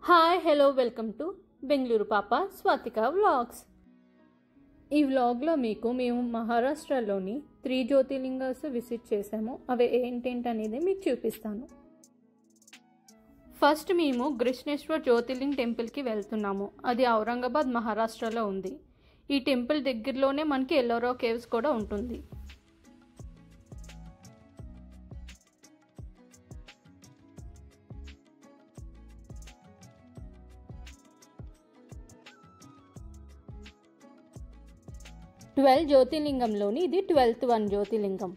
Hi hello welcome to Bengaluru పాప Swathika vlogs. ఈ వ్లాగ్లో మేము మహారాష్ట్రలోని 3 జ్యోతిర్లింగాస్ విజిట్ చేసాము. అవి ఏంటనేది మీకు చూపిస్తాను. ఫస్ట్ మేము కృష్ణేశ్వర్ జ్యోతిర్లింగ్ టెంపుల్కి వెళ్తున్నాము. అది ఔరంగాబాద్ మహారాష్ట్రలో ఉంది. ఈ టెంపుల్ దగ్గరలోనే మనకి ఎల్లోరా కేవ్స్ కూడా ఉంటుంది. జ్యోతిర్లింగంలోని ఇది 12th వన్ జ్యోతిర్లింగం.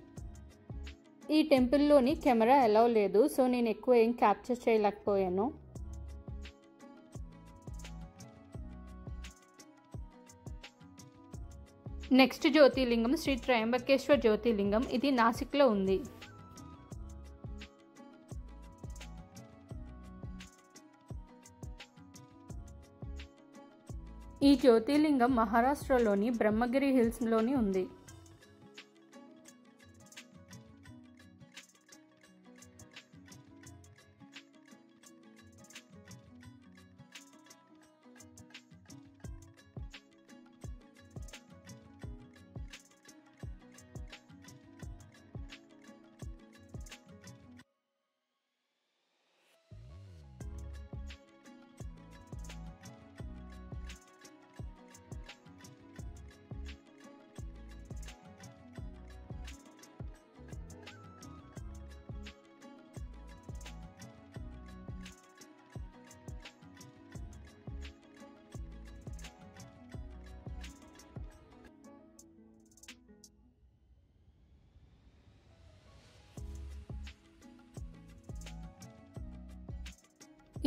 ఈ టెంపుల్లోని కెమెరా అలౌ లేదు, సో నేను ఎక్కువ ఏం క్యాప్చర్ చేయలేకపోయాను. నెక్స్ట్ జ్యోతిర్లింగం శ్రీ త్రయంబకేశ్వర్ జ్యోతిర్లింగం. ఇది నాసిక్లో ఉంది. ఈ జ్యోతిర్లింగం మహారాష్ట్రలోని బ్రహ్మగిరి హిల్స్లోని ఉంది.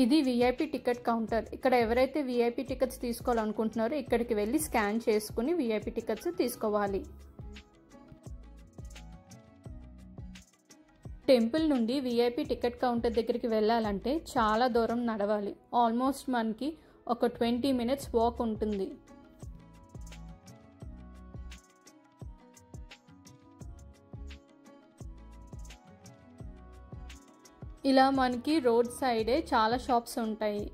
ఇది విఐపి టికెట్ కౌంటర్. ఇక్కడ ఎవరైతే విఐపి టికెట్స్ తీసుకోవాలనుకుంటున్నారో ఇక్కడికి వెళ్ళి స్కాన్ చేసుకుని విఐపి టికెట్స్ తీసుకోవాలి. టెంపుల్ నుండి విఐపి టికెట్ కౌంటర్ దగ్గరికి వెళ్ళాలంటే చాలా దూరం నడవాలి. ఆల్మోస్ట్ మనకి ఒక 20 minutes వాక్ ఉంటుంది. ఇలా మనకి రోడ్ సైడే చాలా షాప్స్ ఉంటాయి.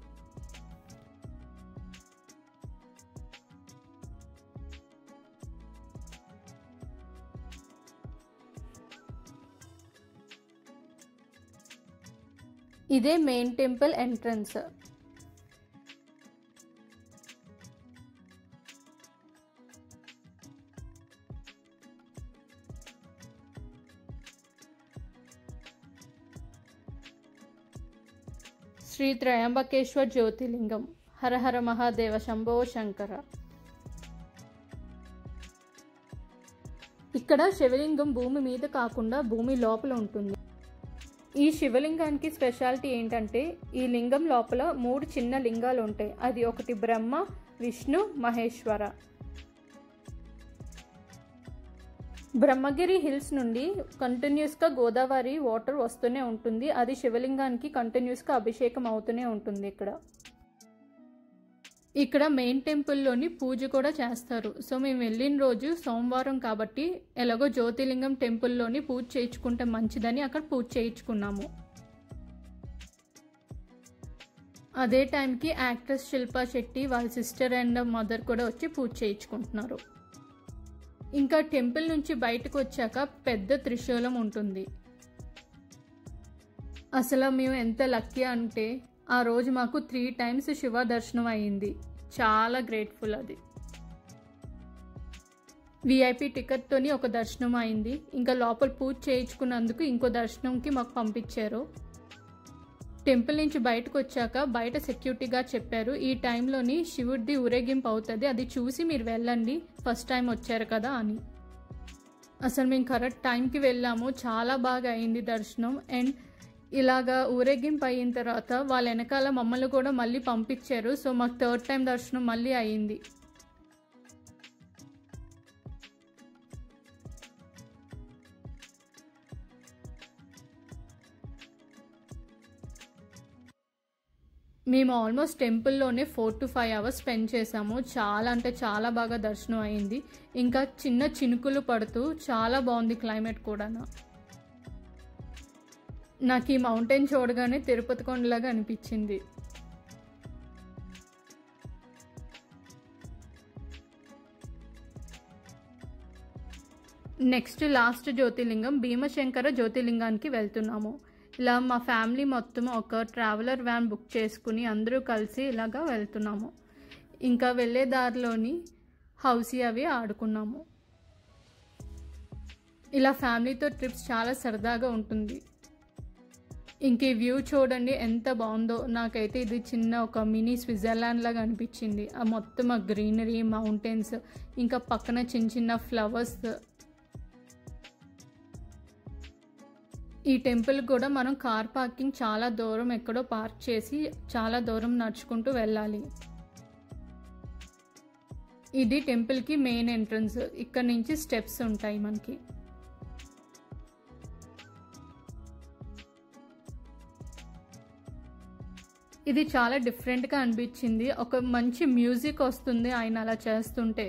ఇదే main temple entrance. Shri Trimbakeshwar జ్యోతిర్లింగం. హర హర మహాదేవ శంభో శంకర. ఇక్కడ శివలింగం భూమి మీద కాకుండా భూమి లోపల ఉంటుంది. ఈ శివలింగానికి స్పెషాలిటీ ఏంటంటే ఈ లింగం లోపల 3 చిన్న లింగాలు ఉంటాయి. అది ఒకటి బ్రహ్మ, విష్ణు, మహేశ్వర. బ్రహ్మగిరి హిల్స్ నుండి కంటిన్యూస్గా గోదావరి వాటర్ వస్తూనే ఉంటుంది. అది శివలింగానికి కంటిన్యూస్గా అభిషేకం అవుతూనే ఉంటుంది. ఇక్కడ మెయిన్ టెంపుల్లోని పూజ కూడా చేస్తారు. సో మేము వెళ్ళిన రోజు సోమవారం కాబట్టి ఎలాగో జ్యోతిర్లింగం టెంపుల్లోని పూజ చేయించుకుంటే మంచిదని అక్కడ పూజ చేయించుకున్నాము. అదే టైంకి యాక్ట్రెస్ శిల్పా శెట్టి వాళ్ళ సిస్టర్ అండ్ మదర్ కూడా వచ్చి పూజ చేయించుకుంటున్నారు. ఇంకా టెంపుల్ నుంచి బయటకు వచ్చాక పెద్ద త్రిశూలం ఉంటుంది. అసలు మేము ఎంత లక్కీ అంటే ఆ రోజు మాకు 3 times శివ దర్శనం అయ్యింది. చాలా గ్రేట్ఫుల్. అది విఐపి టికెట్తోని ఒక దర్శనం అయింది. ఇంకా లోపల పూజ చేయించుకున్నందుకు ఇంకో దర్శనంకి మాకు పంపించారు. టెంపుల్ నుంచి బయటకు వచ్చాక బయట సెక్యూరిటీగా చెప్పారు, ఈ టైంలోని శివుడిది ఊరేగింపు అవుతుంది, అది చూసి మీరు వెళ్ళండి, ఫస్ట్ టైం వచ్చారు కదా అని. అసలు మేము కరెక్ట్ టైంకి వెళ్ళాము. చాలా బాగా అయింది దర్శనం. అండ్ ఇలాగా ఊరేగింపు అయిన తర్వాత వాళ్ళ వెనకాల మమ్మల్ని కూడా మళ్ళీ పంపించారు. సో మాకు 3rd time దర్శనం మళ్ళీ అయింది. మేము ఆల్మోస్ట్ టెంపుల్లోనే 4 to 5 hours స్పెండ్ చేసాము. చాలా అంటే చాలా బాగా దర్శనం అయింది. ఇంకా చిన్న చినుకులు పడుతూ చాలా బాగుంది క్లైమేట్ కూడా. నాకు ఈ మౌంటైన్ చూడగానే తిరుపతి కొండలాగా అనిపించింది. నెక్స్ట్ లాస్ట్ జ్యోతిర్లింగం భీమశంకర జ్యోతిర్లింగానికి వెళ్తున్నాము. ఇలా మా ఫ్యామిలీ మొత్తం ఒక ట్రావెలర్ వ్యాన్ బుక్ చేసుకుని అందరూ కలిసి ఇలాగా వెళ్తున్నాము. ఇంకా వెళ్ళే దారిలోని హౌసీ అవి ఆడుకున్నాము. ఇలా ఫ్యామిలీతో ట్రిప్స్ చాలా సరదాగా ఉంటుంది. ఇంక ఈ వ్యూ చూడండి ఎంత బాగుందో. నాకైతే ఇది చిన్న ఒక మినీ స్విట్జర్లాండ్ లాగా అనిపించింది. ఆ మొత్తం ఆ గ్రీనరీ, మౌంటైన్స్, ఇంకా పక్కన చిన్న చిన్న ఫ్లవర్స్. ఈ టెంపుల్ కూడా మనం కార్ పార్కింగ్ చాలా దూరం ఎక్కడో పార్క్ చేసి చాలా దూరం నడుచుకుంటూ వెళ్ళాలి. ఇది టెంపుల్కి మెయిన్ ఎంట్రన్స్. ఇక్కడ నుంచి స్టెప్స్ ఉంటాయి మనకి. ఇది చాలా డిఫరెంట్గా అనిపించింది. ఒక మంచి మ్యూజిక్ వస్తుంది ఆయన అలా చేస్తుంటే.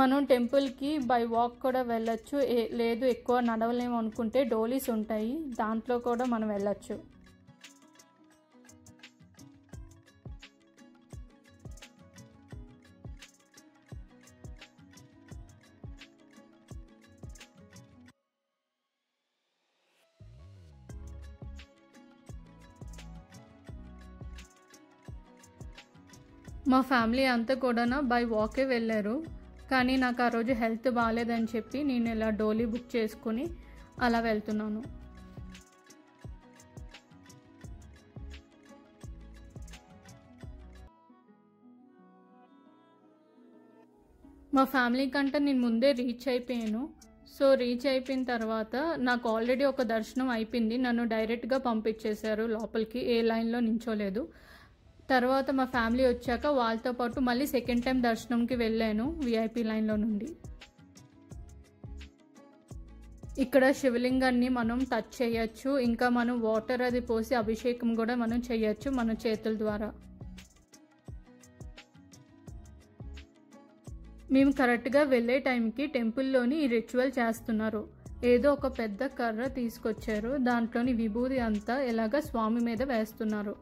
మనం టెంపుల్కి బై వాక్ కూడా వెళ్ళొచ్చు. లేదు ఎక్కువ నడవలేము అనుకుంటే డోలీస్ ఉంటాయి, దాంట్లో కూడా మనం వెళ్ళొచ్చు. మా ఫ్యామిలీ అంతా కూడా బై వాకే వెళ్ళారు. కానీ నాకు ఆ రోజు హెల్త్ బాగాలేదని చెప్పి నేను ఇలా డోలీ బుక్ చేసుకుని అలా వెళ్తున్నాను. మా ఫ్యామిలీ కంటే నేను ముందే రీచ్ అయిపోయాను. సో రీచ్ అయిపోయిన తర్వాత నాకు ఆల్రెడీ ఒక దర్శనం అయిపోయింది. నన్ను డైరెక్ట్గా పంపించేశారు లోపలికి, ఏ లైన్లో నించోలేదు. తర్వాత మా ఫ్యామిలీ వచ్చాక వాళ్ళతో పాటు మళ్ళీ సెకండ్ టైం దర్శనంకి వెళ్ళాను విఐపి లైన్లో నుండి. ఇక్కడ శివలింగాన్ని మనం టచ్ చేయొచ్చు. ఇంకా మనం వాటర్ అది పోసి అభిషేకం కూడా మనం చేయొచ్చు మన చేతుల ద్వారా. మేము కరెక్ట్గా వెళ్ళే టైంకి టెంపుల్లోని ఈ రిచువల్ చేస్తున్నారు. ఏదో ఒక పెద్ద కర్ర తీసుకొచ్చారు, దాంట్లోని విభూది అంతా ఇలాగ స్వామి మీద వేస్తున్నారు.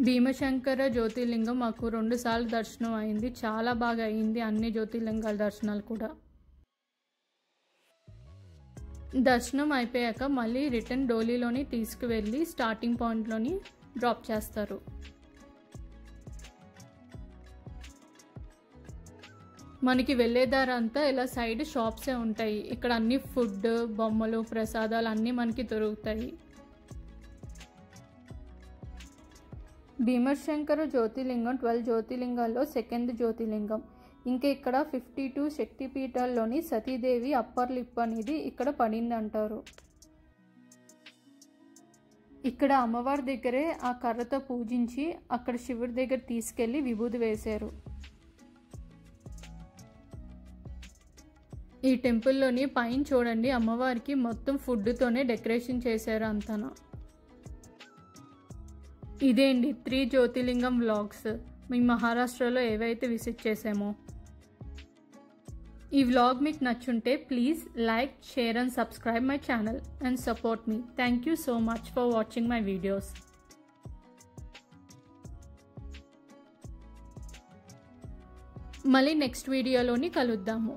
భీమశంకర జ్యోతిర్లింగం మాకు 2 సార్లు దర్శనం అయింది. చాలా బాగా అయింది అన్ని జ్యోతిర్లింగాల దర్శనాలు కూడా. దర్శనం అయిపోయాక మళ్ళీ రిటర్న్ డోలీలోని తీసుకువెళ్ళి స్టార్టింగ్ పాయింట్లోని డ్రాప్ చేస్తారు. మనకి వెళ్ళేదారంతా ఇలా సైడ్ షాప్సే ఉంటాయి. ఇక్కడ అన్ని ఫుడ్, బొమ్మలు, ప్రసాదాలు అన్నీ మనకి దొరుకుతాయి. భీమశంకర జ్యోతిర్లింగం 12 జ్యోతిర్లింగాల్లో సెకండ్ జ్యోతిర్లింగం. ఇంకా ఇక్కడ 52 శక్తిపీఠాల్లోని సతీదేవి అప్పర్ లిప్ అనేది ఇక్కడ పడింది అంటారు. ఇక్కడ అమ్మవారి దగ్గరే ఆ కర్రతో పూజించి అక్కడ శివుడి దగ్గర తీసుకెళ్లి విభూది వేశారు. ఈ టెంపుల్లోని పైన చూడండి, అమ్మవారికి మొత్తం ఫుడ్తోనే డెకరేషన్ చేశారు అంతనా. ఇదే అండి 3 జ్యోతిర్లింగం వ్లాగ్స్. మేము మహారాష్ట్రలో ఏవైతే విజిట్ చేసామో. ఈ వ్లాగ్ మీకు నచ్చుంటే please like, share and subscribe my channel and support me. Thank you so much for watching my videos. మళ్ళీ నెక్స్ట్ వీడియోలోని కలుద్దాము.